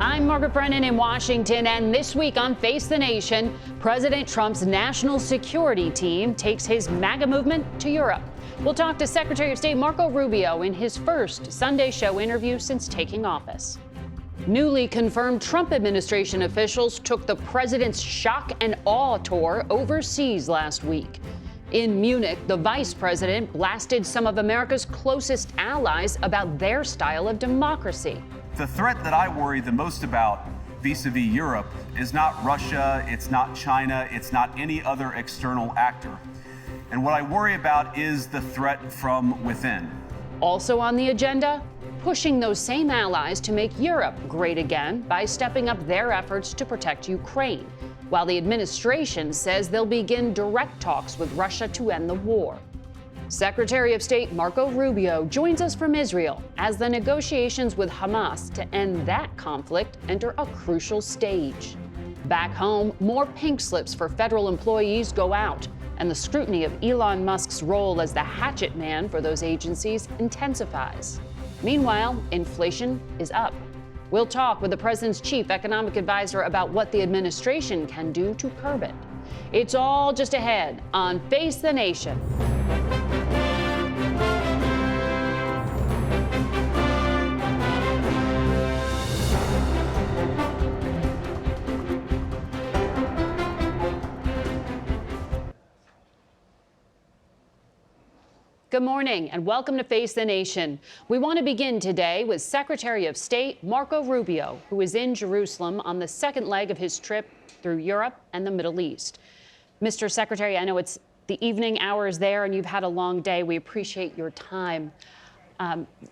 I'm Margaret Brennan in Washington, and this week on Face the Nation, President Trump's national security team takes his MAGA movement to Europe. We'll talk to Secretary of State Marco Rubio in his first Sunday show interview since taking office. Newly confirmed Trump administration officials took the president's shock and awe tour overseas last week. In Munich, the vice president blasted some of America's closest allies about their style of democracy. The threat that I worry the most about vis-a-vis Europe is not Russia, it's not China, it's not any other external actor. And what I worry about is the threat from within. Also on the agenda, pushing those same allies to make Europe great again by stepping up their efforts to protect Ukraine, while the administration says they'll begin direct talks with Russia to end the war. Secretary of State Marco Rubio joins us from Israel as the negotiations with Hamas to end that conflict enter a crucial stage. Back home, more pink slips for federal employees go out, and the scrutiny of Elon Musk's role as the hatchet man for those agencies intensifies. Meanwhile, inflation is up. We'll talk with the president's chief economic advisor about what the administration can do to curb it. It's all just ahead on Face the Nation. Good morning and welcome to Face the Nation. We want to begin today with Secretary of State Marco Rubio, who is in Jerusalem on the second leg of his trip through Europe and the Middle East. Mr. Secretary, I know it's the evening hours there and you've had a long day. We appreciate your time.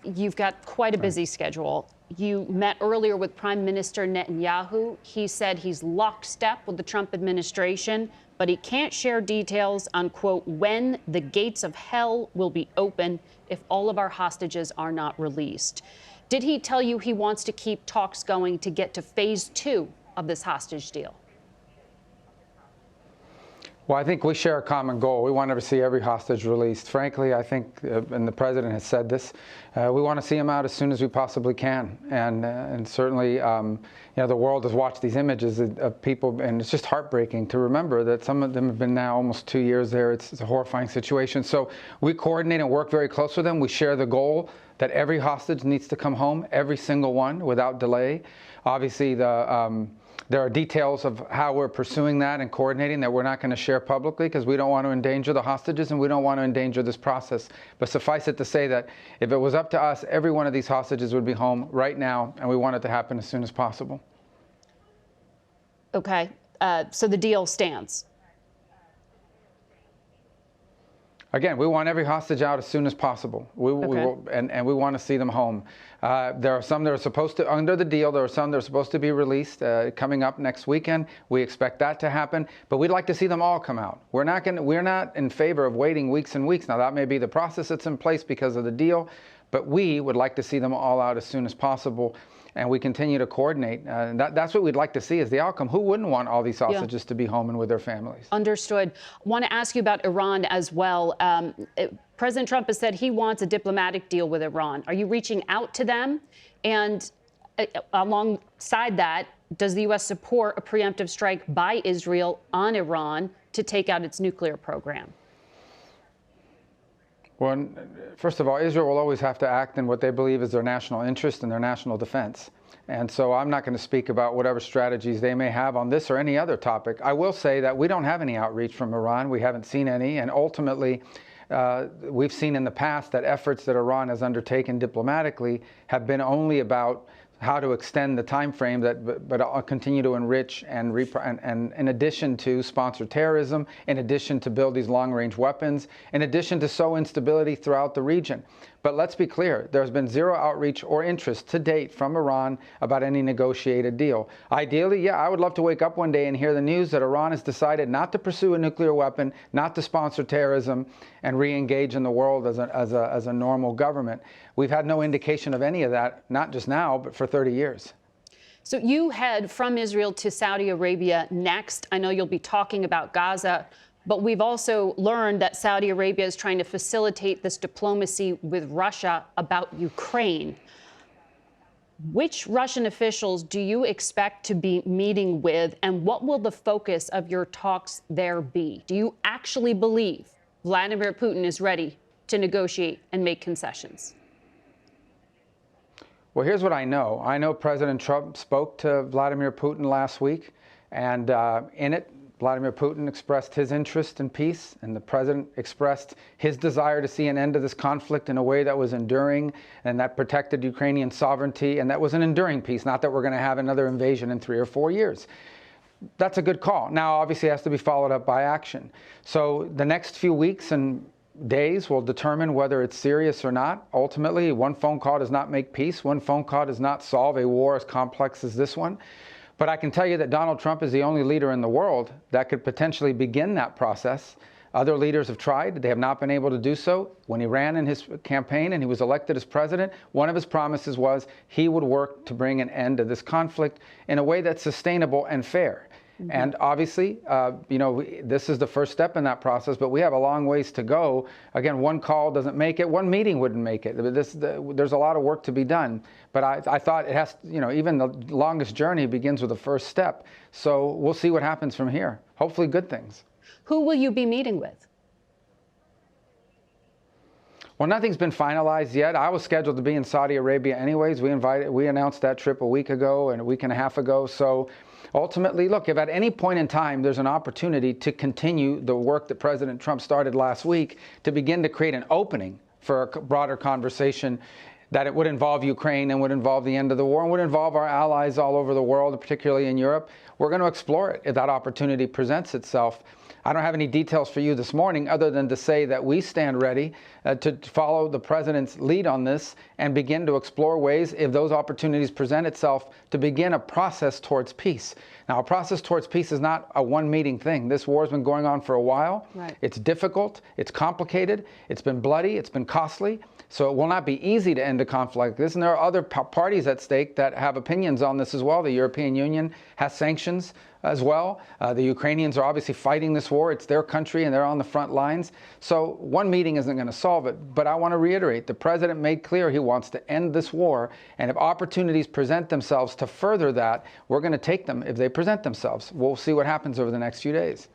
You've got quite a busy schedule. You met earlier with Prime Minister Netanyahu. He said he's lockstep with the Trump administration, but he can't share details on, quote, when the gates of hell will be open if all of our hostages are not released. Did he tell you he wants to keep talks going to get to phase 2 of this hostage deal? Well, I think we share a common goal. We want to see every hostage released. Frankly, I think, and the president has said this, we want to see them out as soon as we possibly can. And certainly, the world has watched these images of people, and it's just heartbreaking to remember that some of them have been now almost 2 years there. It's a horrifying situation. So we coordinate and work very close with them. We share the goal that every hostage needs to come home, every single one, without delay. Obviously, there are details of how we're pursuing that and coordinating that we're not going to share publicly because we don't want to endanger the hostages and we don't want to endanger this process. But suffice it to say that if it was up to us, every one of these hostages would be home right now, and we want it to happen as soon as possible. Okay, so the deal stands. Again, we want every hostage out as soon as possible. We want to see them home. There are some that are supposed to, under the deal, there are some that are supposed to be released coming up next weekend. We expect that to happen, but we'd like to see them all come out. We're not in favor of waiting weeks and weeks. Now, that may be the process that's in place because of the deal, but we would like to see them all out as soon as possible. And we continue to coordinate. That's what we'd like to see is the outcome. Who wouldn't want all these hostages to be home and with their families? Understood. I want to ask you about Iran as well. President Trump has said he wants a diplomatic deal with Iran. Are you reaching out to them? And alongside that, does the U.S. support a preemptive strike by Israel on Iran to take out its nuclear program? Well, first of all, Israel will always have to act in what they believe is their national interest and their national defense. And so I'm not going to speak about whatever strategies they may have on this or any other topic. I will say that we don't have any outreach from Iran. We haven't seen any. And ultimately, we've seen in the past that efforts that Iran has undertaken diplomatically have been only about how to extend the time frame, but continue to enrich and in addition to sponsor terrorism, in addition to build these long-range weapons, in addition to sow instability throughout the region. But let's be clear, there's been zero outreach or interest to date from Iran about any negotiated deal. Ideally, yeah, I would love to wake up one day and hear the news that Iran has decided not to pursue a nuclear weapon, not to sponsor terrorism, and re-engage in the world as a normal government. We've had no indication of any of that, not just now, but for 30 years. So you head from Israel to Saudi Arabia next. I know you'll be talking about Gaza, but we've also learned that Saudi Arabia is trying to facilitate this diplomacy with Russia about Ukraine. Which Russian officials do you expect to be meeting with, and what will the focus of your talks there be? Do you actually believe Vladimir Putin is ready to negotiate and make concessions? Well, here's what I know. I know President Trump spoke to Vladimir Putin last week, and in it, Vladimir Putin expressed his interest in peace, and the president expressed his desire to see an end to this conflict in a way that was enduring and that protected Ukrainian sovereignty, and that was an enduring peace, not that we're going to have another invasion in 3 or 4 years. That's a good call. Now, obviously, it has to be followed up by action. So the next few weeks and days will determine whether it's serious or not. Ultimately, one phone call does not make peace. One phone call does not solve a war as complex as this one. But I can tell you that Donald Trump is the only leader in the world that could potentially begin that process. Other leaders have tried. They have not been able to do so. When he ran in his campaign and he was elected as president, one of his promises was he would work to bring an end to this conflict in a way that's sustainable and fair. And obviously, this is the first step in that process, but we have a long ways to go. Again, one call doesn't make it. One meeting wouldn't make it. There's a lot of work to be done. But I thought it has, even the longest journey begins with the first step. So we'll see what happens from here. Hopefully good things. Who will you be meeting with? Well, nothing's been finalized yet. I was scheduled to be in Saudi Arabia anyways. We announced that trip a week ago and a week and a half ago. So ultimately, look, if at any point in time there's an opportunity to continue the work that President Trump started last week to begin to create an opening for a broader conversation, that it would involve Ukraine and would involve the end of the war and would involve our allies all over the world, particularly in Europe, we're going to explore it if that opportunity presents itself. I don't have any details for you this morning other than to say that we stand ready to follow the president's lead on this and begin to explore ways, if those opportunities present itself, to begin a process towards peace. Now, a process towards peace is not a one-meeting thing. This war has been going on for a while. Right. It's difficult. It's complicated. It's been bloody. It's been costly. So it will not be easy to end a conflict like this. And there are other parties at stake that have opinions on this as well. The European Union has sanctions as well. The Ukrainians are obviously fighting this war. It's their country and they're on the front lines. So one meeting isn't going to solve it. But I want to reiterate, the president made clear he wants to end this war. And if opportunities present themselves to further that, we're going to take them if they present themselves. We'll see what happens over the next few days.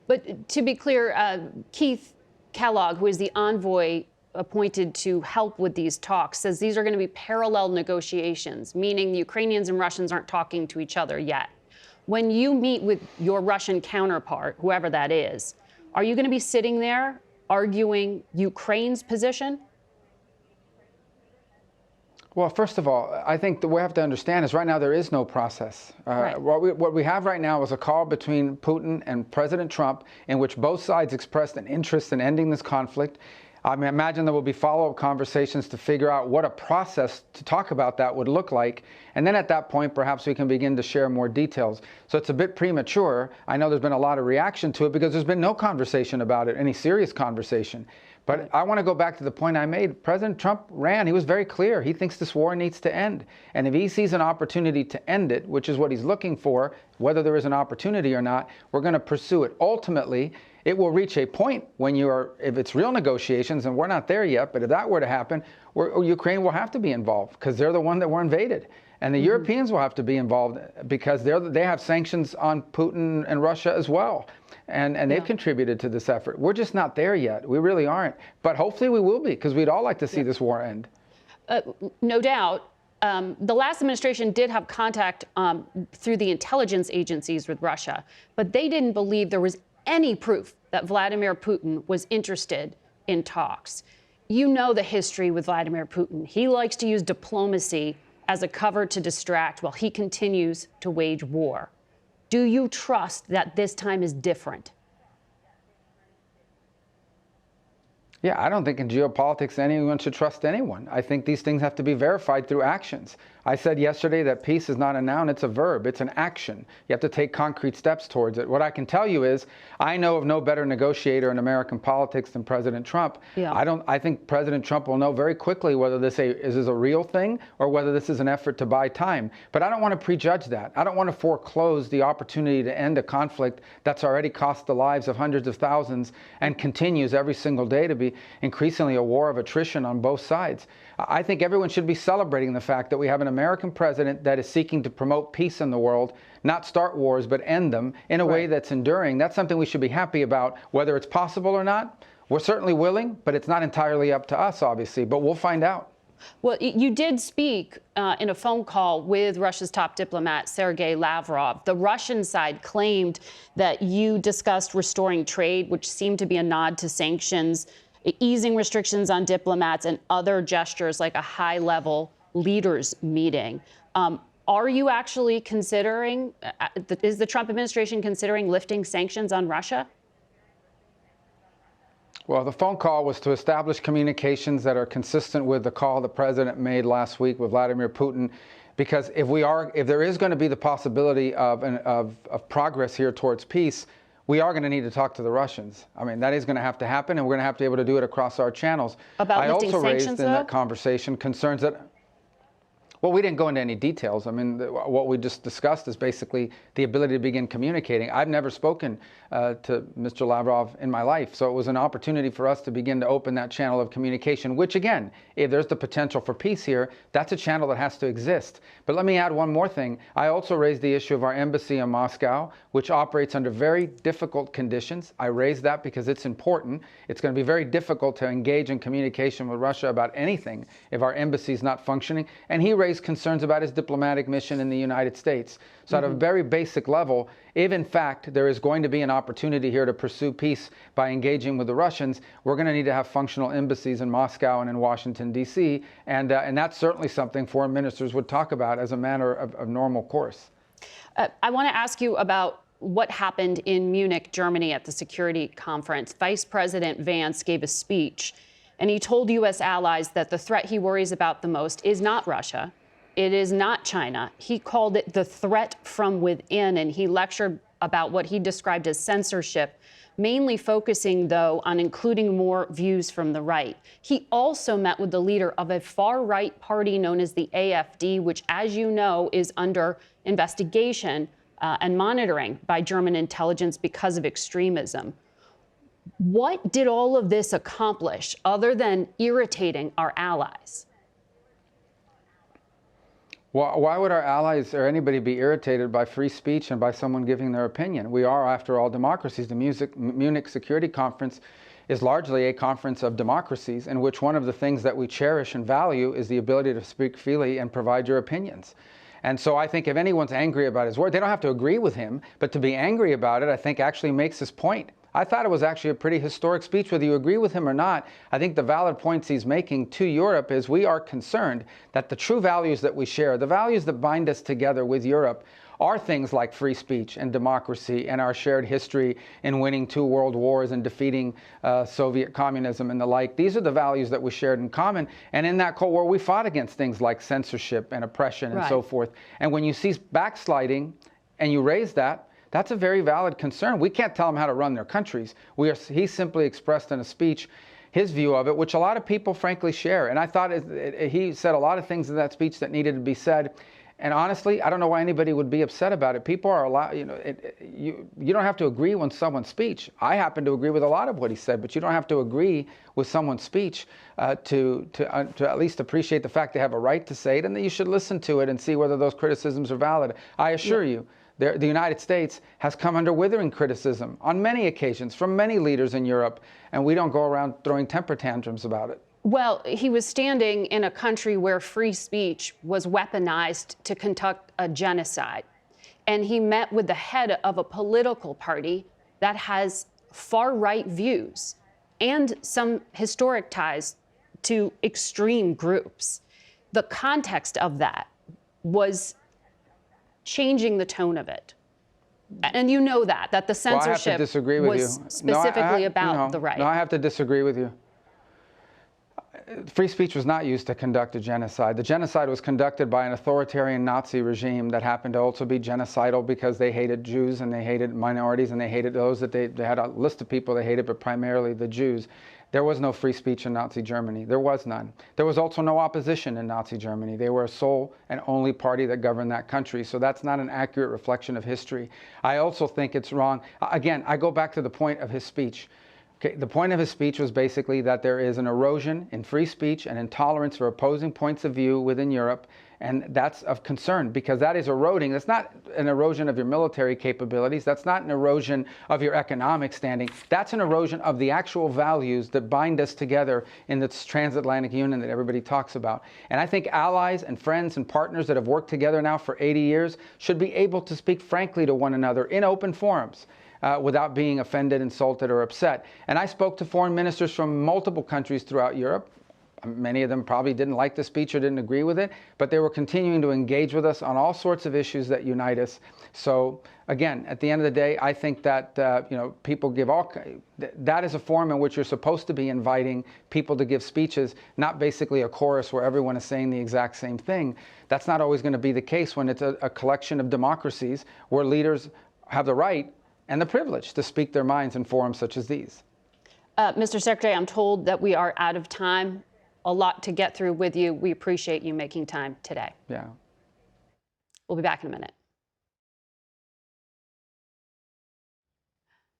But to be clear, Keith Kellogg, who is the envoy appointed to help with these talks, says these are going to be parallel negotiations, meaning the Ukrainians and Russians aren't talking to each other yet. When you meet with your Russian counterpart, whoever that is, are you going to be sitting there arguing Ukraine's position? Well, first of all, I think that we have to understand is right now there is no process. Right. What we have right now is a call between Putin and President Trump in which both sides expressed an interest in ending this conflict. I mean, imagine there will be follow-up conversations to figure out what a process to talk about that would look like. And then at that point, perhaps we can begin to share more details. So it's a bit premature. I know there's been a lot of reaction to it because there's been no conversation about it, any serious conversation. But I want to go back to the point I made. President Trump ran. He was very clear. He thinks this war needs to end. And if he sees an opportunity to end it, which is what he's looking for, whether there is an opportunity or not, we're going to pursue it. Ultimately, it will reach a point when if it's real negotiations, and we're not there yet, but if that were to happen, Ukraine will have to be involved because they're the one that were invaded. And the Europeans will have to be involved because they have sanctions on Putin and Russia as well. And they've contributed to this effort. We're just not there yet. We really aren't. But hopefully we will be because we'd all like to see this war end. No doubt. The last administration did have contact through the intelligence agencies with Russia, but they didn't believe there was any proof that Vladimir Putin was interested in talks. You know the history with Vladimir Putin. He likes to use diplomacy as a cover to distract while he continues to wage war. Do you trust that this time is different? Yeah, I don't think in geopolitics anyone should trust anyone. I think these things have to be verified through actions. I said yesterday that peace is not a noun, it's a verb, it's an action. You have to take concrete steps towards it. What I can tell you is I know of no better negotiator in American politics than President Trump. Yeah. I think President Trump will know very quickly whether this is a real thing or whether this is an effort to buy time. But I don't want to prejudge that. I don't want to foreclose the opportunity to end a conflict that's already cost the lives of hundreds of thousands and continues every single day to be increasingly a war of attrition on both sides. I think everyone should be celebrating the fact that we have an American president that is seeking to promote peace in the world, not start wars, but end them in a way that's enduring. That's something we should be happy about, whether it's possible or not. We're certainly willing, but it's not entirely up to us, obviously, but we'll find out. Well, you did speak in a phone call with Russia's top diplomat, Sergei Lavrov. The Russian side claimed that you discussed restoring trade, which seemed to be a nod to sanctions, easing restrictions on diplomats, and other gestures like a high-level leaders meeting. Are you actually considering, is the Trump administration considering lifting sanctions on Russia? Well, the phone call was to establish communications that are consistent with the call the president made last week with Vladimir Putin, because if there is going to be the possibility of progress here towards peace, we are going to need to talk to the Russians. I mean, that is going to have to happen, and we're going to have to be able to do it across our channels. About I lifting also raised sanctions, in though? that conversation concerns that. Well, we didn't go into any details. I mean, what we just discussed is basically the ability to begin communicating. I've never spoken to Mr. Lavrov in my life, so it was an opportunity for us to begin to open that channel of communication, which, again, if there's the potential for peace here, that's a channel that has to exist. But let me add one more thing. I also raised the issue of our embassy in Moscow, which operates under very difficult conditions. I raised that because it's important. It's going to be very difficult to engage in communication with Russia about anything if our embassy is not functioning. And he raised concerns about his diplomatic mission in the United States. So at a very basic level, if in fact there is going to be an opportunity here to pursue peace by engaging with the Russians, we're going to need to have functional embassies in Moscow and in Washington, D.C. And that's certainly something foreign ministers would talk about as a matter of normal course. I want to ask you about what happened in Munich, Germany at the security conference. Vice President Vance gave a speech, and he told U.S. allies that the threat he worries about the most is not Russia. It is not China. He called it the threat from within, and he lectured about what he described as censorship, mainly focusing, though, on including more views from the right. He also met with the leader of a far-right party known as the AfD, which, as you know, is under investigation and monitoring by German intelligence because of extremism. What did all of this accomplish other than irritating our allies? Well, why would our allies or anybody be irritated by free speech and by someone giving their opinion? We are, after all, democracies. The Munich Security Conference is largely a conference of democracies in which one of the things that we cherish and value is the ability to speak freely and provide your opinions. And so I think if anyone's angry about his word, they don't have to agree with him, but to be angry about it, I think actually makes his point. I thought it was actually a pretty historic speech, whether you agree with him or not. I think the valid points he's making to Europe is we are concerned that the true values that we share, the values that bind us together with Europe, are things like free speech and democracy and our shared history in winning 2 world wars and defeating Soviet communism and the like. These are the values that we shared in common. And in that Cold War, we fought against things like censorship and oppression and so forth. And when you see backsliding and you raise that, that's a very valid concern. We can't tell them how to run their countries. He simply expressed in a speech his view of it, which a lot of people frankly share. And I thought he said a lot of things in that speech that needed to be said. And honestly, I don't know why anybody would be upset about it. People are allowed, you don't have to agree with someone's speech. I happen to agree with a lot of what he said, but you don't have to agree with someone's speech to at least appreciate the fact they have a right to say it, and that you should listen to it and see whether those criticisms are valid. I assure you, the United States has come under withering criticism on many occasions from many leaders in Europe, and we don't go around throwing temper tantrums about it. Well, he was standing in a country where free speech was weaponized to conduct a genocide. And he met with the head of a political party that has far-right views and some historic ties to extreme groups. The context of that was changing the tone of it. And you know that the censorship I have to disagree with was you. specifically about the right. No, I have to disagree with you. Free speech was not used to conduct a genocide. The genocide was conducted by an authoritarian Nazi regime that happened to also be genocidal because they hated Jews and they hated minorities and they hated those that they had a list of people they hated, but primarily the Jews. There was no free speech in Nazi Germany. There was none. There was also no opposition in Nazi Germany. They were a sole and only party that governed that country. So that's not an accurate reflection of history. I also think it's wrong. Again, I go back to the point of his speech. Okay, the point of his speech was basically that there is an erosion in free speech and intolerance for opposing points of view within Europe, And that's of concern because that is eroding. That's not an erosion of your military capabilities. That's not an erosion of your economic standing. That's an erosion of the actual values that bind us together in this transatlantic union that everybody talks about. And I think allies and friends and partners that have worked together now for 80 years should be able to speak frankly to one another in open forums. Without being offended, insulted, or upset. And I spoke to foreign ministers from multiple countries throughout Europe. Many of them probably didn't like the speech or didn't agree with it, but they were continuing to engage with us on all sorts of issues that unite us. So again, at the end of the day, I think that people give that is a forum in which you're supposed to be inviting people to give speeches, not basically a chorus where everyone is saying the exact same thing. That's not always going to be the case when it's a collection of democracies where leaders have the right and the privilege to speak their minds in forums such as these. Mr. Secretary, I'm told that we are out of time. A lot to get through with you. We appreciate you making time today. Yeah. We'll be back in a minute.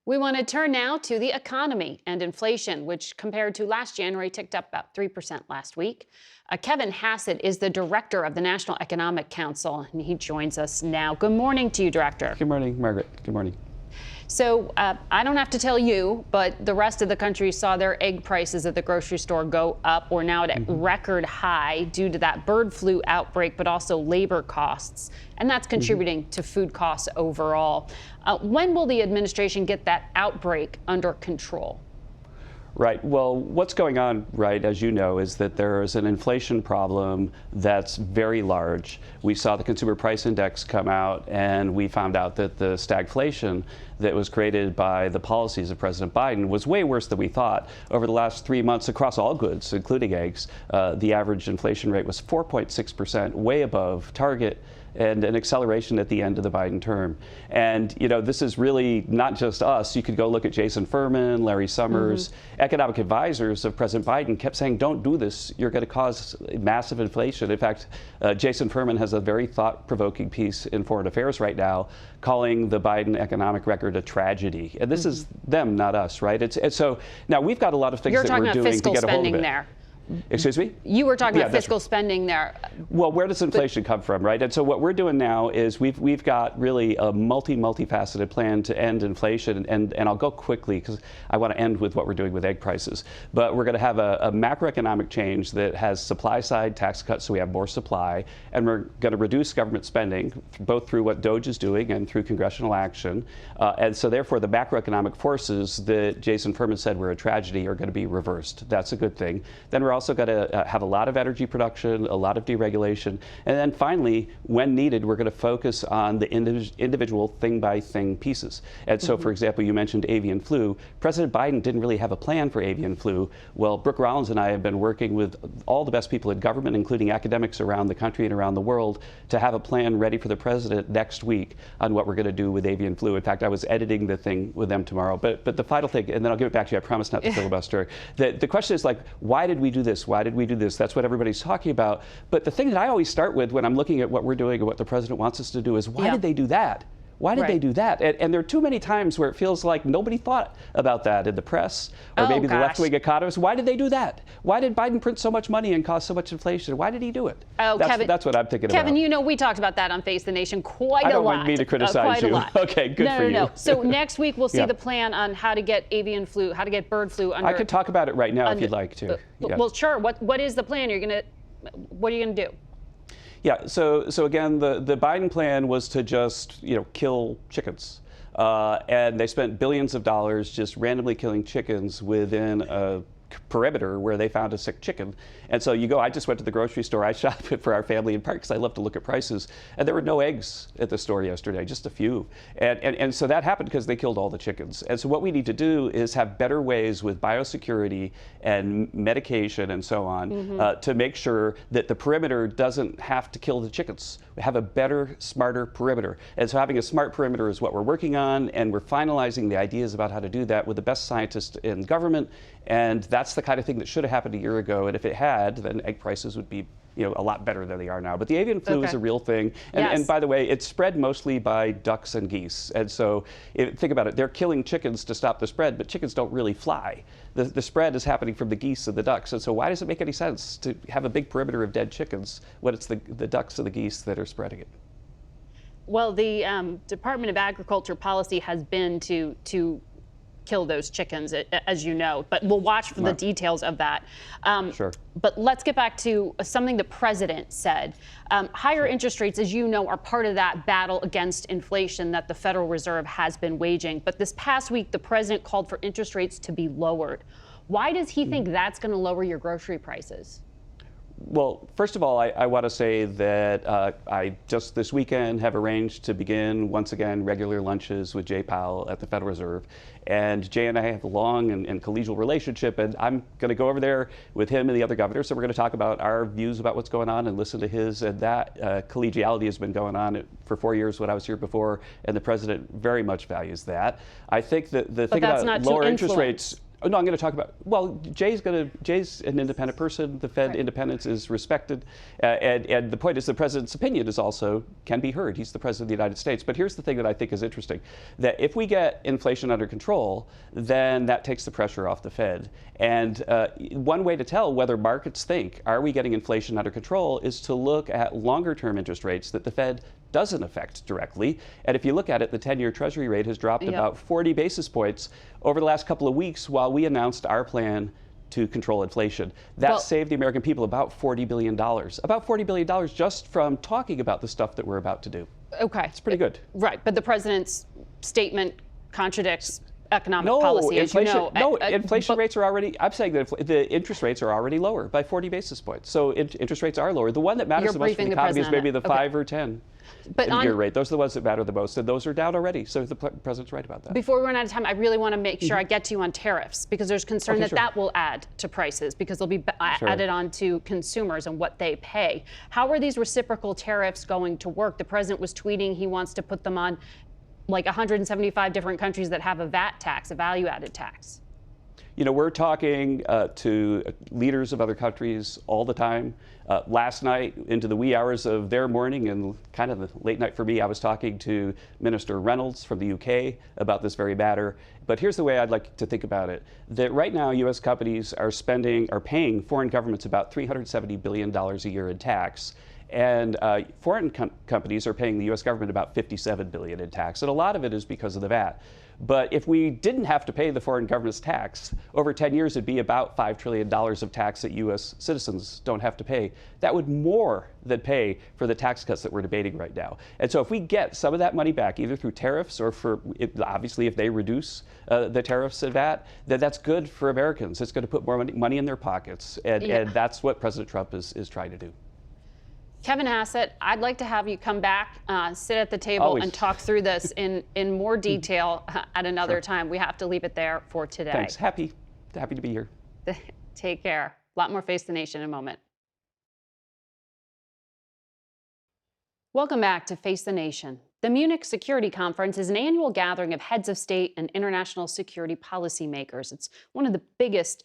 We want to turn now to the economy and inflation, which compared to last January ticked up about 3% last week. Kevin Hassett is the director of the National Economic Council, and he joins us now. Good morning to you, Director. Good morning, Margaret. Good morning. So I don't have to tell you, but the rest of the country saw their egg prices at the grocery store go up. We're now at a record high due to that bird flu outbreak, but also labor costs. And that's contributing to food costs overall. When will the administration get that outbreak under control? Right. Well, what's going on, right, as you know, is that there is an inflation problem that's very large. We saw the consumer price index come out, and we found out that the stagflation that was created by the policies of President Biden was way worse than we thought. Over the last 3 months across all goods, including eggs, the average inflation rate was 4.6%, way above target, and an acceleration at the end of the Biden term. And, this is really not just us. You could go look at Jason Furman, Larry Summers. Economic advisors of President Biden kept saying, don't do this. You're going to cause massive inflation. In fact, Jason Furman has a very thought-provoking piece in Foreign Affairs right now calling the Biden economic record a tragedy. And this is them, not us, right? And so now we've got a lot of things that we're doing to get a hold of it. There. Excuse me? You were talking about fiscal spending there. Well, where does inflation come from, right? And so what we're doing now is we've got really a multifaceted plan to end inflation. And I'll go quickly because I want to end with what we're doing with egg prices. But we're going to have a macroeconomic change that has supply side tax cuts so we have more supply. And we're going to reduce government spending, both through what DOGE is doing and through congressional action. And so therefore, the macroeconomic forces that Jason Furman said were a tragedy are going to be reversed. That's a good thing. Then we're also going to have a lot of energy production, a lot of deregulation, and then finally, when needed, we're going to focus on the individual thing-by-thing pieces. And so, for example, you mentioned avian flu. President Biden didn't really have a plan for avian flu. Well, Brooke Rollins and I have been working with all the best people in government, including academics around the country and around the world, to have a plan ready for the president next week on what we're going to do with avian flu. In fact, I was editing the thing with them tomorrow. But the final thing, and then I'll give it back to you, I promise not to filibuster. The question is, why did we do this? Why did we do this? That's what everybody's talking about. But the thing that I always start with when I'm looking at what we're doing and what the president wants us to do is, why did they do that? Why did they do that? And there are too many times where it feels like nobody thought about that in the press or maybe the left-wing economists. Why did they do that? Why did Biden print so much money and cause so much inflation? Why did he do it? That's what I'm thinking about. Kevin, we talked about that on Face the Nation quite a lot. I don't want me to criticize you. Okay, good for you. No. So next week we'll see the plan on how to get avian flu, how to get bird flu under. I could talk about it right now if you'd like to. Well, sure. What is the plan? What are you going to do? Yeah, so again, the Biden plan was to just, kill chickens. And they spent billions of dollars just randomly killing chickens within a perimeter where they found a sick chicken. And so I just went to the grocery store. I shopped for our family in part because I love to look at prices. And there were no eggs at the store yesterday, just a few. And so that happened because they killed all the chickens. And so what we need to do is have better ways with biosecurity and medication and so on to make sure that the perimeter doesn't have to kill the chickens. We have a better, smarter perimeter. And so having a smart perimeter is what we're working on. And we're finalizing the ideas about how to do that with the best scientists in government. And that's the kind of thing that should have happened a year ago. And if it had, then egg prices would be a lot better than they are now. But the avian flu is a real thing. And, Yes. and by the way, it's spread mostly by ducks and geese. And so think about it, they're killing chickens to stop the spread, but chickens don't really fly. The spread is happening from the geese and the ducks. And so why does it make any sense to have a big perimeter of dead chickens when it's the ducks and the geese that are spreading it? Well, the Department of Agriculture policy has been to kill those chickens, as you know, but we'll watch for the details of that. Sure. But let's get back to something the president said. Higher interest rates, as you know, are part of that battle against inflation that the Federal Reserve has been waging. But this past week, the president called for interest rates to be lowered. Why does he think that's going to lower your grocery prices? Well, first of all, I want to say that I just this weekend have arranged to begin once again regular lunches with Jay Powell at the Federal Reserve. And Jay and I have a long and collegial relationship, and I'm going to go over there with him and the other governors. So we're going to talk about our views about what's going on and listen to his. And that collegiality has been going on for 4 years when I was here before, and the president very much values that. I think that the thing about lower interest rates. Oh, no, I'm going to talk about, well, Jay's an independent person. The Fed independence is respected. And the point is the president's opinion is also can be heard. He's the president of the United States. But here's the thing that I think is interesting, that if we get inflation under control, then that takes the pressure off the Fed. And one way to tell whether markets think, are we getting inflation under control, is to look at longer term interest rates that the Fed doesn't affect directly. And if you look at it, the 10-year Treasury rate has dropped about 40 basis points over the last couple of weeks while we announced our plan to control inflation. That saved the American people about $40 billion. About $40 billion just from talking about the stuff that we're about to do. Okay. It's pretty good. Right, but the president's statement contradicts economic policy, as you know. Inflation rates are already, I'm saying that the interest rates are already lower by 40 basis points. So interest rates are lower. The one that matters the most for the economy is maybe the 5 or 10 year rate. Those are the ones that matter the most, and those are down already. So the president's right about that. Before we run out of time, I really want to make sure I get to you on tariffs, because there's concern that will add to prices, because they'll be added on to consumers and what they pay. How are these reciprocal tariffs going to work? The president was tweeting he wants to put them on like 175 different countries that have a VAT tax, a value-added tax. We're talking to leaders of other countries all the time. Last night, into the wee hours of their morning and kind of the late night for me, I was talking to Minister Reynolds from the UK about this very matter. But here's the way I'd like to think about it. That right now, U.S. companies are paying foreign governments about $370 billion a year in tax. And foreign companies are paying the U.S. government about $57 billion in tax. And a lot of it is because of the VAT. But if we didn't have to pay the foreign government's tax, over 10 years it'd be about $5 trillion of tax that U.S. citizens don't have to pay. That would more than pay for the tax cuts that we're debating right now. And so if we get some of that money back, either through tariffs or obviously if they reduce the tariffs and VAT, then that's good for Americans. It's going to put more money in their pockets. And that's what President Trump is trying to do. Kevin Hassett, I'd like to have you come back, sit at the table and talk through this in more detail at another time. We have to leave it there for today. Thanks. Happy to be here. Take care. A lot more Face the Nation in a moment. Welcome back to Face the Nation. The Munich Security Conference is an annual gathering of heads of state and international security policymakers. It's one of the biggest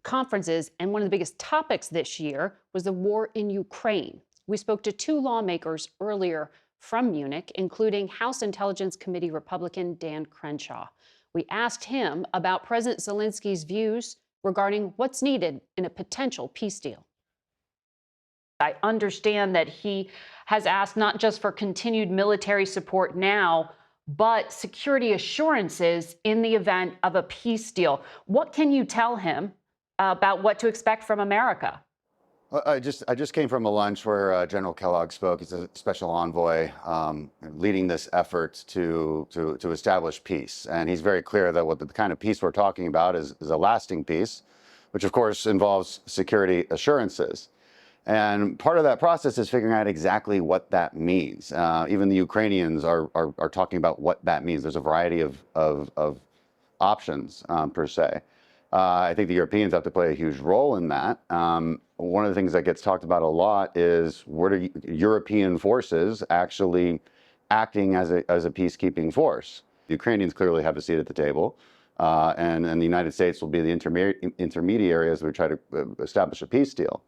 conferences, and one of the biggest topics this year was the war in Ukraine. We spoke to 2 lawmakers earlier from Munich, including House Intelligence Committee Republican Dan Crenshaw. We asked him about President Zelensky's views regarding what's needed in a potential peace deal. I understand that he has asked not just for continued military support now, but security assurances in the event of a peace deal. What can you tell him about what to expect from America? I just came from a lunch where General Kellogg spoke. He's a special envoy leading this effort to establish peace. And he's very clear that what the kind of peace we're talking about is a lasting peace, which of course involves security assurances. And part of that process is figuring out exactly what that means. Even the Ukrainians are talking about what that means. There's a variety of options per se. I think the Europeans have to play a huge role in that. One of the things that gets talked about a lot is what are European forces actually acting as a peacekeeping force? The Ukrainians clearly have a seat at the table, and the United States will be the intermediary as we try to establish a peace deal.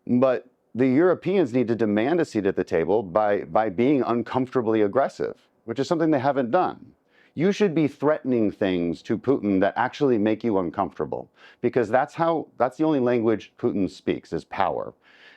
But the Europeans need to demand a seat at the table by being uncomfortably aggressive, which is something they haven't done. You should be threatening things to Putin that actually make you uncomfortable, because that's the only language Putin speaks, is power.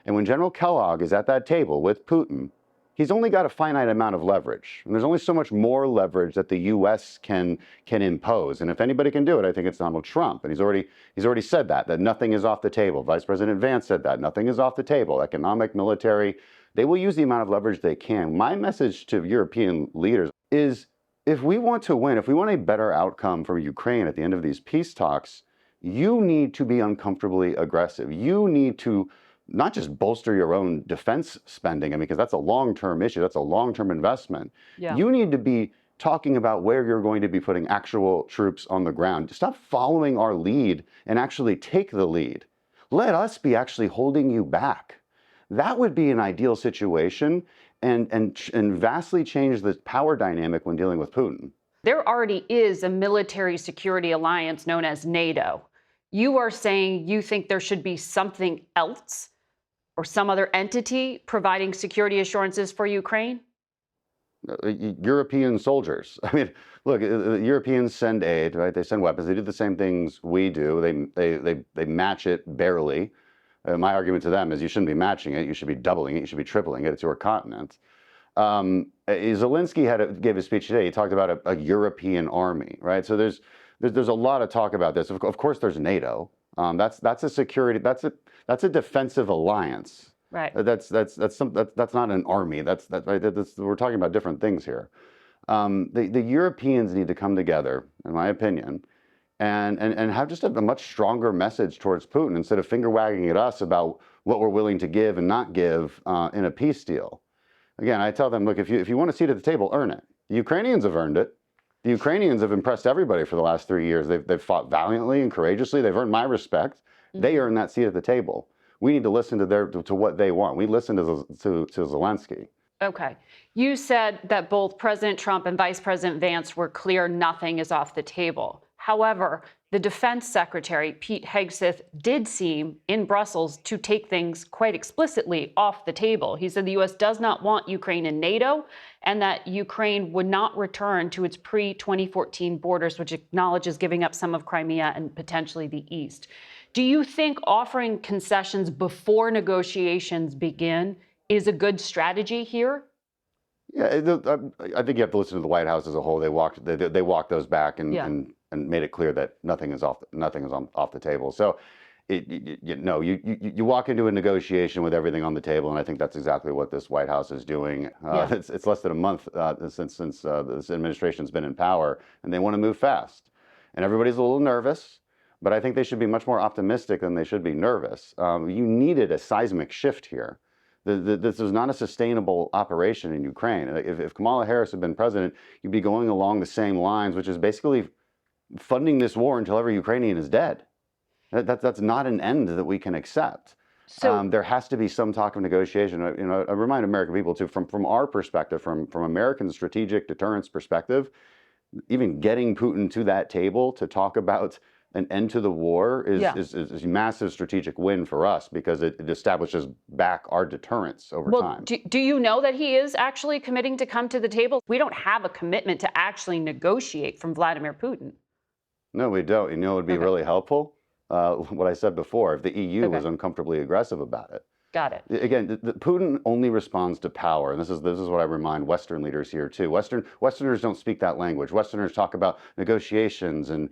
And when General Kellogg is at that table with Putin, he's only got a finite amount of leverage. And there's only so much more leverage that the US can impose. And if anybody can do it, I think it's Donald Trump. And he's already said that nothing is off the table. Vice President Vance said that nothing is off the table. Economic, military, they will use the amount of leverage they can. My message to European leaders is, if we want to win, if we want a better outcome for Ukraine at the end of these peace talks, you need to be uncomfortably aggressive. You need to not just bolster your own defense spending, I mean, because that's a long-term issue, that's a long-term investment. Yeah. You need to be talking about where you're going to be putting actual troops on the ground. Stop following our lead and actually take the lead. Let us be actually holding you back. That would be an ideal situation and vastly change the power dynamic when dealing with Putin. There already is a military security alliance known as NATO. You are saying you think there should be something else or some other entity providing security assurances for Ukraine? European soldiers. I mean, look, the Europeans send aid, right? They send weapons. They do the same things we do. They match it barely. My argument to them is you shouldn't be matching it. You should be doubling it. You should be tripling it. It's your continent. Zelensky gave a speech today. He talked about a European army, right? So there's a lot of talk about this. Of course, there's NATO. That's a security. That's a defensive alliance. Right. That's not an army. We're talking about different things here. The Europeans need to come together, in my opinion, and have just a much stronger message towards Putin instead of finger wagging at us about what we're willing to give and not give in a peace deal. Again, I tell them, look, if you want a seat at the table, earn it. The Ukrainians have earned it. The Ukrainians have impressed everybody for the last 3 years. They've fought valiantly and courageously. They've earned my respect. Mm-hmm. They earned that seat at the table. We need to listen to what they want. We listen to Zelensky. Okay. You said that both President Trump and Vice President Vance were clear nothing is off the table. However, the Defense Secretary, Pete Hegseth, did seem in Brussels to take things quite explicitly off the table. He said the U.S. does not want Ukraine in NATO and that Ukraine would not return to its pre-2014 borders, which acknowledges giving up some of Crimea and potentially the East. Do you think offering concessions before negotiations begin is a good strategy here? Yeah, I think you have to listen to the White House as a whole. They walked those back and made it clear that nothing is off the table. So, you walk into a negotiation with everything on the table, and I think that's exactly what this White House is doing. It's less than a month since this administration's been in power, and they want to move fast, and everybody's a little nervous. But I think they should be much more optimistic than they should be nervous. You needed a seismic shift here. This was not a sustainable operation in Ukraine. If Kamala Harris had been president, you'd be going along the same lines, which is basically funding this war until every Ukrainian is dead. That's not an end that we can accept. So there has to be some talk of negotiation. I remind American people too, from our perspective, from American strategic deterrence perspective, even getting Putin to that table to talk about an end to the war is a massive strategic win for us because it establishes back our deterrence over time. Do you know that he is actually committing to come to the table? We don't have a commitment to actually negotiate from Vladimir Putin. No, we don't. You know, it would be really helpful. What I said before, if the EU was uncomfortably aggressive about it. Got it. Again, Putin only responds to power, and this is what I remind Western leaders here too. Westerners don't speak that language. Westerners talk about negotiations and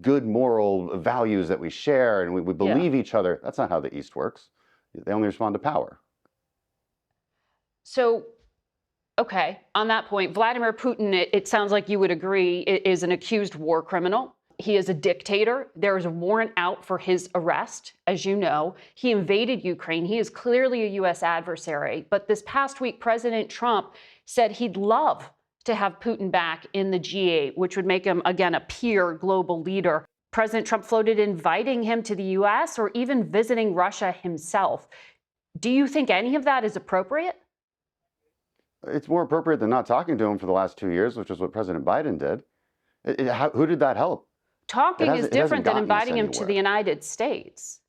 good moral values that we share, and we believe each other. That's not how the East works. They only respond to power. So, okay, on that point, Vladimir Putin, it sounds like you would agree, is an accused war criminal. He is a dictator. There is a warrant out for his arrest, as you know. He invaded Ukraine. He is clearly a U.S. adversary. But this past week, President Trump said he'd love to have Putin back in the G8, which would make him, again, a peer global leader. President Trump floated inviting him to the U.S. or even visiting Russia himself. Do you think any of that is appropriate? It's more appropriate than not talking to him for the last 2 years, which is what President Biden did. Who did that help? Talking is different than inviting him to the United States.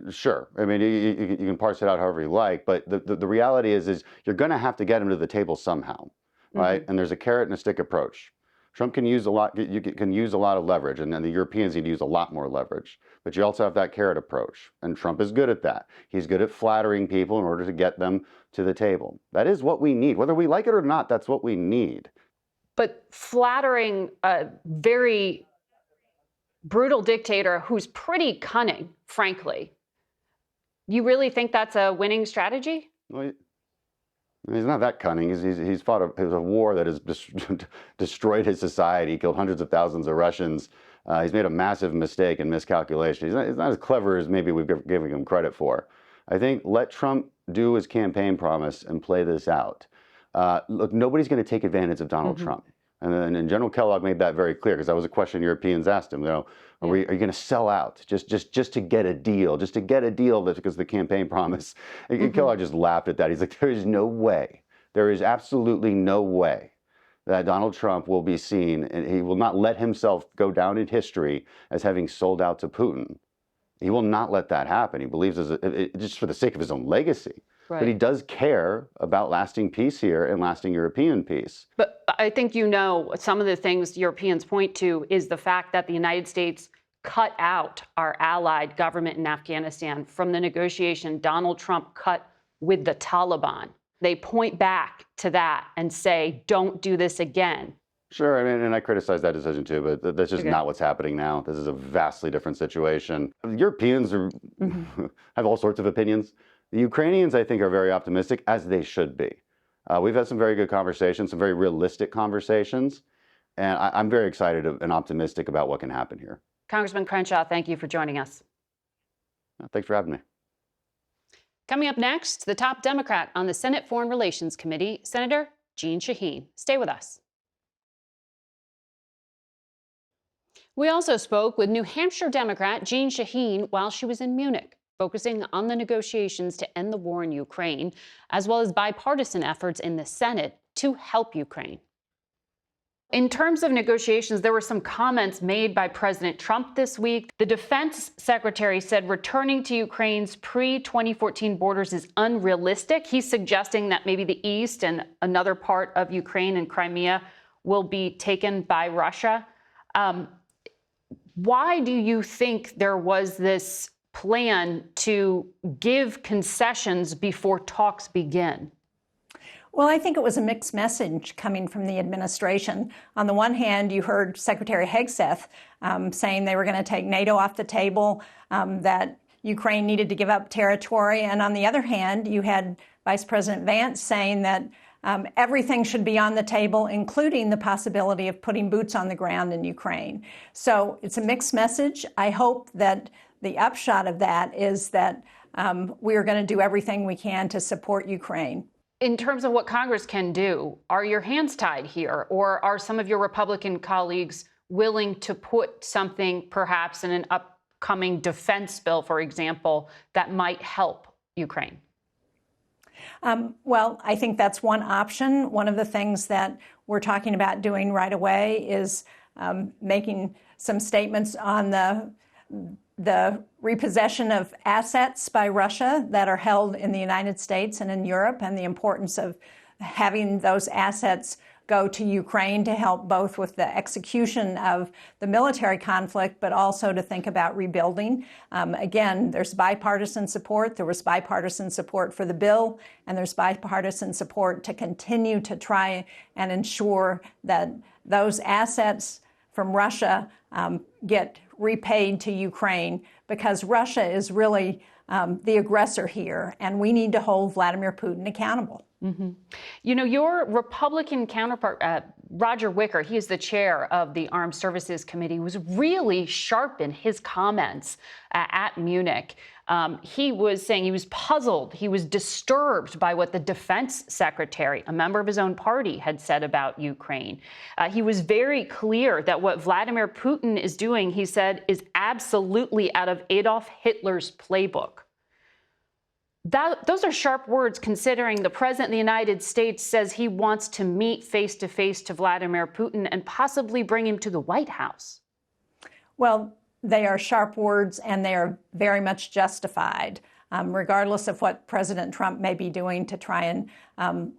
Sure. I mean, you can parse it out however you like, but the reality is you're going to have to get him to the table somehow, right? And there's a carrot and a stick approach. Trump can use a lot. You can use a lot of leverage, and then the Europeans need to use a lot more leverage. But you also have that carrot approach, and Trump is good at that. He's good at flattering people in order to get them to the table. That is what we need, whether we like it or not. That's what we need. But flattering a very brutal dictator who's pretty cunning, frankly, you really think that's a winning strategy? Well, he's not that cunning. He's fought a war that has destroyed his society, killed hundreds of thousands of Russians. He's made a massive mistake and miscalculation. He's not as clever as maybe we've given him credit for. I think let Trump do his campaign promise and play this out. Look, nobody's going to take advantage of Donald Trump. And General Kellogg made that very clear, because that was a question Europeans asked him. Are you going to sell out just to get a deal, because of the campaign promise? And Kellogg just laughed at that. He's like, there is no way, there is absolutely no way that Donald Trump will be seen, and he will not let himself go down in history as having sold out to Putin. He will not let that happen. He believes just for the sake of his own legacy. Right. But he does care about lasting peace here and lasting European peace. But I think some of the things Europeans point to is the fact that the United States cut out our allied government in Afghanistan from the negotiation Donald Trump cut with the Taliban. They point back to that and say, don't do this again. Sure, I mean, and I criticize that decision too, but that's just not what's happening now. This is a vastly different situation. Europeans have all sorts of opinions. The Ukrainians, I think, are very optimistic, as they should be. We've had some very good conversations, some very realistic conversations, and I'm very excited and optimistic about what can happen here. Congressman Crenshaw, thank you for joining us. Thanks for having me. Coming up next, the top Democrat on the Senate Foreign Relations Committee, Senator Jeanne Shaheen. Stay with us. We also spoke with New Hampshire Democrat Jeanne Shaheen while she was in Munich, focusing on the negotiations to end the war in Ukraine, as well as bipartisan efforts in the Senate to help Ukraine. In terms of negotiations, there were some comments made by President Trump this week. The defense secretary said returning to Ukraine's pre-2014 borders is unrealistic. He's suggesting that maybe the east and another part of Ukraine and Crimea will be taken by Russia. Why do you think there was this plan to give concessions before talks begin? Well, I think it was a mixed message coming from the administration. On the one hand, you heard Secretary Hegseth saying they were going to take NATO off the table, that Ukraine needed to give up territory. And on the other hand, you had Vice President Vance saying that everything should be on the table, including the possibility of putting boots on the ground in Ukraine. So it's a mixed message. I hope that the upshot of that is that we are going to do everything we can to support Ukraine. In terms of what Congress can do, are your hands tied here, or are some of your Republican colleagues willing to put something perhaps in an upcoming defense bill, for example, that might help Ukraine? Well, I think that's one option. One of the things that we're talking about doing right away is making some statements on the repossession of assets by Russia that are held in the United States and in Europe, and the importance of having those assets go to Ukraine to help both with the execution of the military conflict, but also to think about rebuilding. Again, there's bipartisan support. There was bipartisan support for the bill, and there's bipartisan support to continue to try and ensure that those assets from Russia get repaid to Ukraine, because Russia is really the aggressor here, and we need to hold Vladimir Putin accountable. Mm-hmm. You know, your Republican counterpart, Roger Wicker, he is the chair of the Armed Services Committee, was really sharp in his comments at Munich. He was saying he was puzzled, he was disturbed by what the defense secretary, a member of his own party, had said about Ukraine. He was very clear that what Vladimir Putin is doing, he said, is absolutely out of Adolf Hitler's playbook. Those are sharp words, considering the president of the United States says he wants to meet face-to-face to Vladimir Putin and possibly bring him to the White House. Well, they are sharp words and they are very much justified, regardless of what President Trump may be doing to try and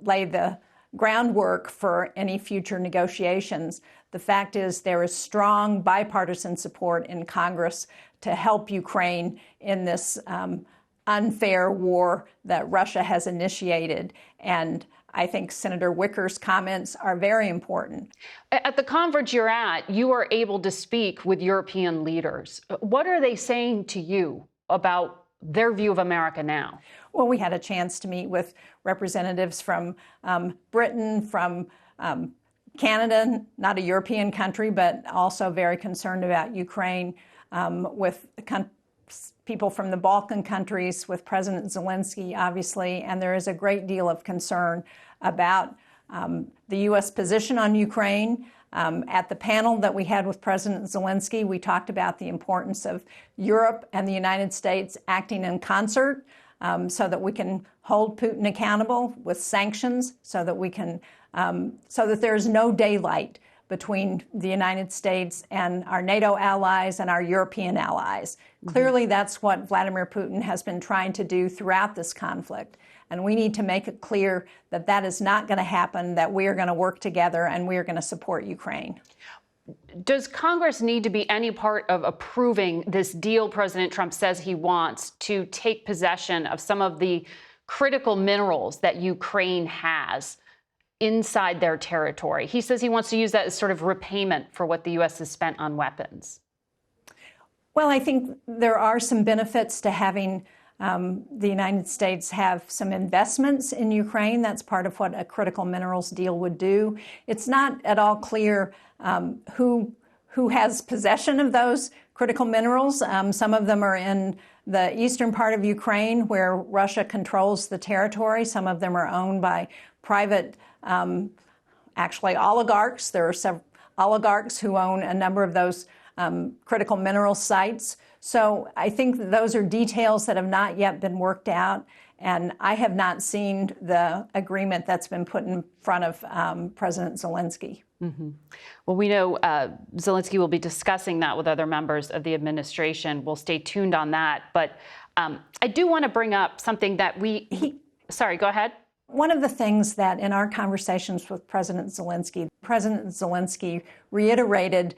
lay the groundwork for any future negotiations. The fact is there is strong bipartisan support in Congress to help Ukraine in this unfair war that Russia has initiated. And I think Senator Wicker's comments are very important. At the conference you're at, you are able to speak with European leaders. What are they saying to you about their view of America now? Well, we had a chance to meet with representatives from Britain, from Canada, not a European country, but also very concerned about Ukraine, with people from the Balkan countries, with President Zelensky, obviously, and there is a great deal of concern about the U.S. position on Ukraine. At the panel that we had with President Zelensky, we talked about the importance of Europe and the United States acting in concert so that we can hold Putin accountable with sanctions, so that we can, so that there's no daylight between the United States and our NATO allies and our European allies. Clearly, that's what Vladimir Putin has been trying to do throughout this conflict. And we need to make it clear that that is not going to happen, that we are going to work together and we are going to support Ukraine. Does Congress need to be any part of approving this deal President Trump says he wants to take possession of some of the critical minerals that Ukraine has inside their territory? He says he wants to use that as sort of repayment for what the U.S. has spent on weapons. Well, I think there are some benefits to having the United States have some investments in Ukraine. That's part of what a critical minerals deal would do. It's not at all clear who has possession of those critical minerals. Some of them are in the eastern part of Ukraine, where Russia controls the territory. Some of them are owned by private, actually oligarchs. There are several oligarchs who own a number of those critical mineral sites. So I think that those are details that have not yet been worked out, and I have not seen the agreement that's been put in front of President Zelensky. Mm-hmm. Well, we know Zelensky will be discussing that with other members of the administration. We'll stay tuned on that. But I do want to bring up something that sorry, go ahead. One of the things that in our conversations with President Zelensky reiterated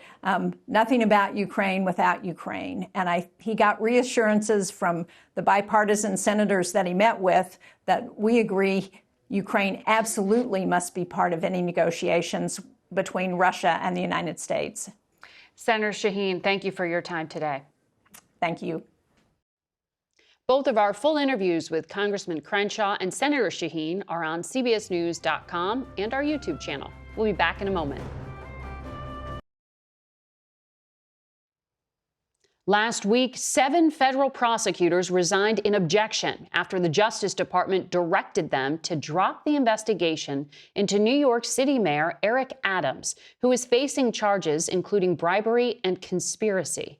nothing about Ukraine without Ukraine. And he got reassurances from the bipartisan senators that he met with that we agree Ukraine absolutely must be part of any negotiations between Russia and the United States. Senator Shaheen, thank you for your time today. Thank you. Both of our full interviews with Congressman Crenshaw and Senator Shaheen are on CBSNews.com and our YouTube channel. We'll be back in a moment. Last week, 7 federal prosecutors resigned in objection after the Justice Department directed them to drop the investigation into New York City Mayor Eric Adams, who is facing charges including bribery and conspiracy.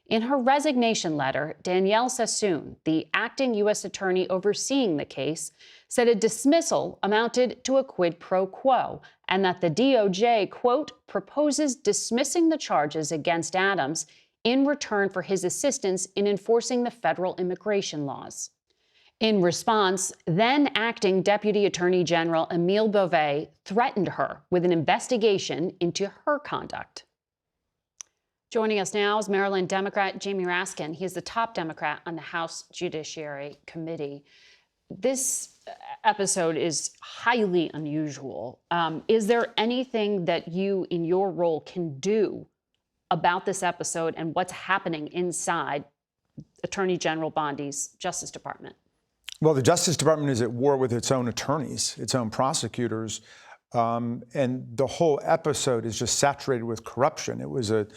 In her resignation letter, Danielle Sassoon, the acting U.S. attorney overseeing the case, said a dismissal amounted to a quid pro quo and that the DOJ, quote, proposes dismissing the charges against Adams in return for his assistance in enforcing the federal immigration laws. In response, then acting Deputy Attorney General Emile Beauvais threatened her with an investigation into her conduct. Joining us now is Maryland Democrat Jamie Raskin. He is the top Democrat on the House Judiciary Committee. This episode is highly unusual. Is there anything that you, in your role, can do about this episode and what's happening inside Attorney General Bondi's Justice Department? Well, the Justice Department is at war with its own attorneys, its own prosecutors, and the whole episode is just saturated with corruption. It was a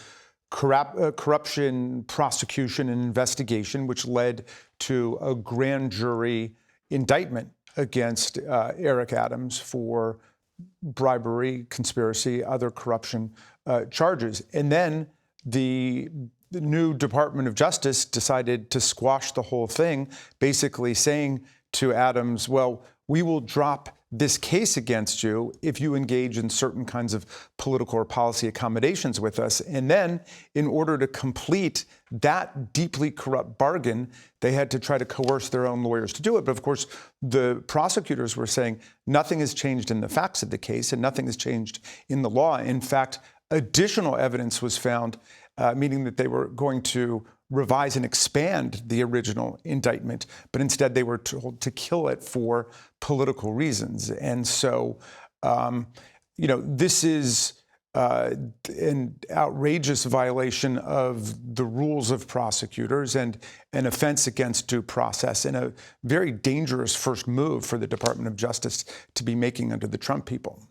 corruption prosecution and investigation, which led to a grand jury indictment against Eric Adams for bribery, conspiracy, other corruption charges. And then the new Department of Justice decided to squash the whole thing, basically saying to Adams, well, we will drop this case against you if you engage in certain kinds of political or policy accommodations with us. And then, in order to complete that deeply corrupt bargain, they had to try to coerce their own lawyers to do it. But of course, the prosecutors were saying nothing has changed in the facts of the case and nothing has changed in the law. In fact, additional evidence was found, meaning that they were going to revise and expand the original indictment, but instead they were told to kill it for political reasons. And so, this is an outrageous violation of the rules of prosecutors and an offense against due process, and a very dangerous first move for the Department of Justice to be making under the Trump people.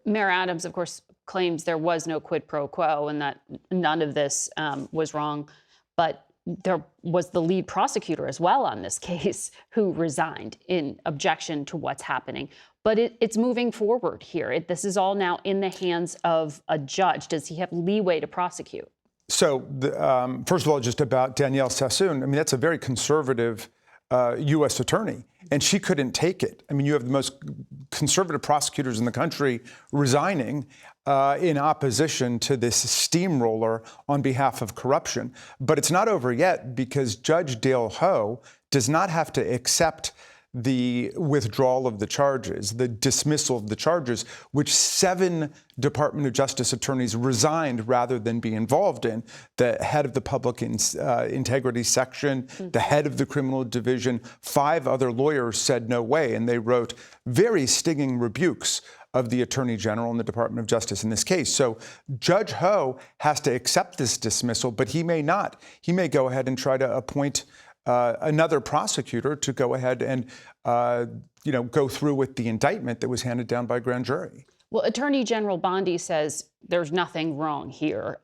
Mayor Adams, of course, claims there was no quid pro quo and that none of this was wrong. But there was the lead prosecutor as well on this case who resigned in objection to what's happening. But it's moving forward here. This is all now in the hands of a judge. Does he have leeway to prosecute? So, first of all, just about Danielle Sassoon, I mean, that's a very conservative U.S. attorney, and she couldn't take it. I mean, you have the most conservative prosecutors in the country resigning in opposition to this steamroller on behalf of corruption. But it's not over yet, because Judge Dale Ho does not have to accept the withdrawal of the charges, the dismissal of the charges, which 7 Department of Justice attorneys resigned rather than be involved in. The head of the Public Integrity Section, the head of the Criminal Division, 5 other lawyers said no way, and they wrote very stinging rebukes of the Attorney General and the Department of Justice in this case. So Judge Ho has to accept this dismissal, but he may not. He may go ahead and try to appoint another prosecutor to go ahead and go through with the indictment that was handed down by a grand jury. Well, Attorney General Bondi says there's nothing wrong here,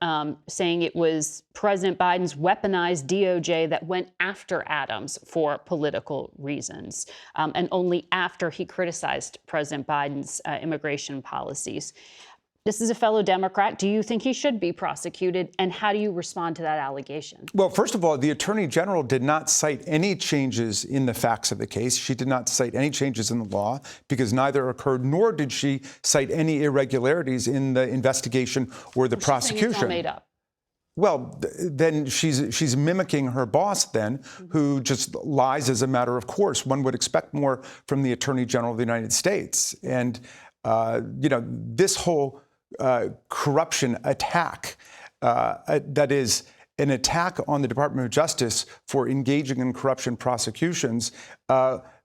saying it was President Biden's weaponized DOJ that went after Adams for political reasons, and only after he criticized President Biden's immigration policies. This is a fellow Democrat. Do you think he should be prosecuted? And how do you respond to that allegation? Well, first of all, the Attorney General did not cite any changes in the facts of the case. She did not cite any changes in the law, because neither occurred, nor did she cite any irregularities in the investigation or the prosecution. It's all made up. Well, then she's mimicking her boss then, who just lies as a matter of course. One would expect more from the Attorney General of the United States. And, this whole corruption attack, that is an attack on the Department of Justice for engaging in corruption prosecutions,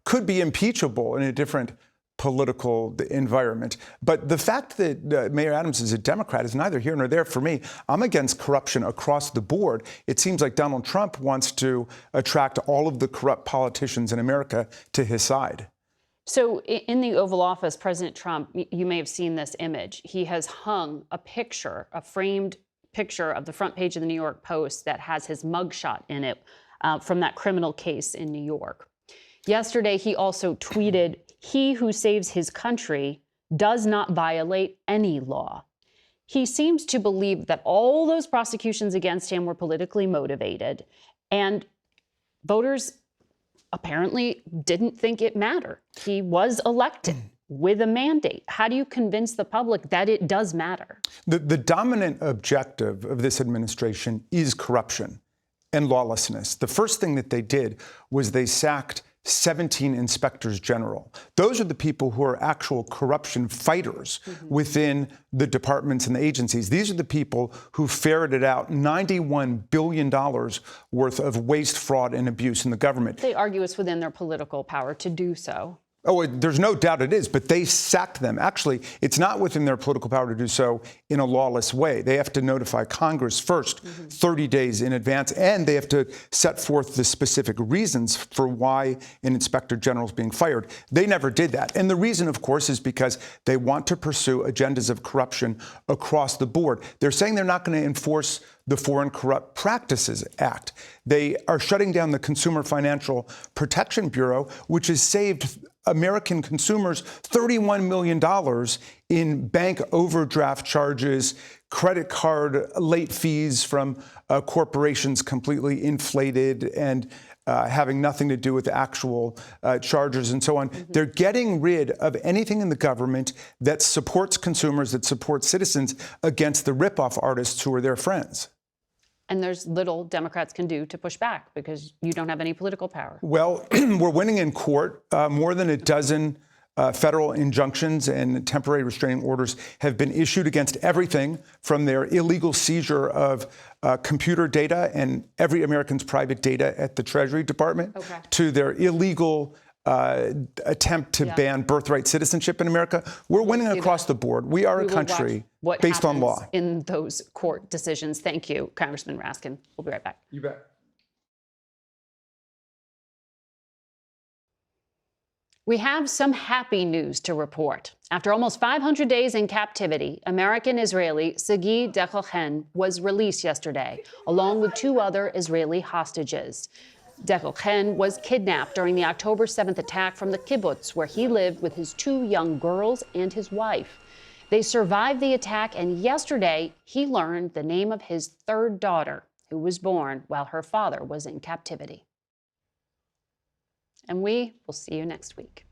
could be impeachable in a different political environment. But the fact that Mayor Adams is a Democrat is neither here nor there for me. I'm against corruption across the board. It seems like Donald Trump wants to attract all of the corrupt politicians in America to his side. So in the Oval Office, President Trump, you may have seen this image. He has hung a picture, a framed picture of the front page of the New York Post that has his mugshot in it from that criminal case in New York. Yesterday, he also tweeted, "He who saves his country does not violate any law." He seems to believe that all those prosecutions against him were politically motivated, and voters apparently didn't think it mattered. He was elected with a mandate. How do you convince the public that it does matter? The dominant objective of this administration is corruption and lawlessness. The first thing that they did was they sacked 17 inspectors general. Those are the people who are actual corruption fighters within the departments and the agencies. These are the people who ferreted out $91 billion worth of waste, fraud, and abuse in the government. They argue it's within their political power to do so. Oh, there's no doubt it is, but they sacked them. Actually, it's not within their political power to do so in a lawless way. They have to notify Congress first, 30 days in advance, and they have to set forth the specific reasons for why an inspector general is being fired. They never did that. And the reason, of course, is because they want to pursue agendas of corruption across the board. They're saying they're not going to enforce the Foreign Corrupt Practices Act. They are shutting down the Consumer Financial Protection Bureau, which has saved American consumers $31 million in bank overdraft charges, credit card late fees from corporations completely inflated, and having nothing to do with actual charges and so on. They're getting rid of anything in the government that supports consumers, that supports citizens against the ripoff artists who are their friends. And there's little Democrats can do to push back because you don't have any political power. Well, we're winning in court. More than a dozen federal injunctions and temporary restraining orders have been issued against everything from their illegal seizure of computer data and every American's private data at the Treasury Department to their illegal attempt to ban birthright citizenship in America. We're winning across the board. We are a country based on law. In those court decisions. Thank you, Congressman Raskin. We'll be right back. You bet. We have some happy news to report. After almost 500 days in captivity, American-Israeli Sagi Dekelchen was released yesterday, along with 2 other Israeli hostages. Dekelchen was kidnapped during the October 7th attack from the kibbutz, where he lived with his 2 young girls and his wife. They survived the attack, and yesterday he learned the name of his 3rd daughter, who was born while her father was in captivity. And we will see you next week.